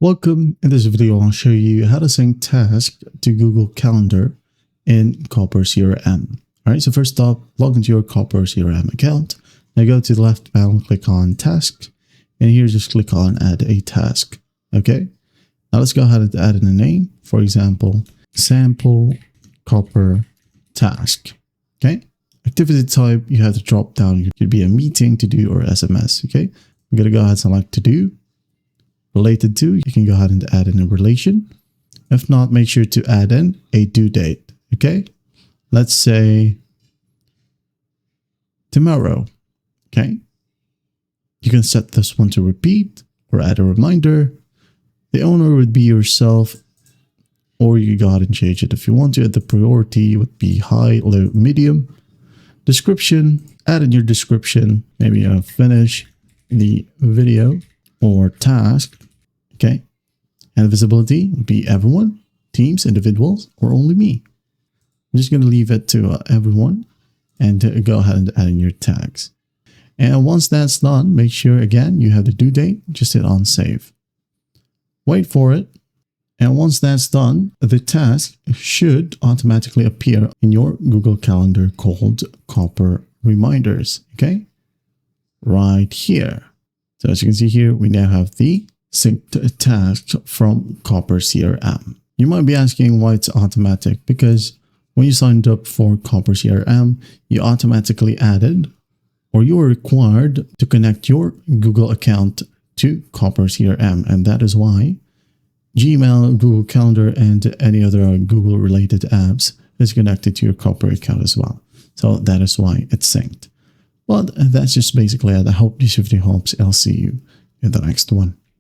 Welcome. In this video, I'll show you how to sync tasks to Google Calendar in Copper CRM. All right, so first up, log into your Copper CRM account. Now go to the left panel, click on Tasks, and here just click on Add a Task. Okay, now let's go ahead and add in a name. For example, Sample Copper Task. Okay, activity type, you have to drop down. It could be a meeting, to do, or SMS. Okay, I'm going to go ahead and select to do. Related to, you can go ahead and add in a relation. If not, make sure to add in a due date. Okay, let's say tomorrow. Okay, you can set this one to repeat or add a reminder. The owner would be yourself, or you go ahead and change it if you want to. The priority would be high, low, medium. Description, add in your description, maybe finish the video or task. Okay, and visibility would be everyone, teams, individuals, or only me. I'm just going to leave it to everyone and go ahead and add in your tags. And once that's done, make sure again you have the due date. Just hit on save. Wait for it. And once that's done, the task should automatically appear in your Google Calendar called Copper Reminders. Okay, right here. So as you can see here, we now have the synced tasks from Copper CRM. You might be asking why it's automatic, because when you signed up for Copper CRM, you automatically added, or you were required to connect your Google account to Copper CRM. And that is why Gmail, Google Calendar, and any other Google related apps is connected to your Copper account as well. So that is why it's synced. Well, that's just basically it. I hope this video helps. I'll see you in the next one.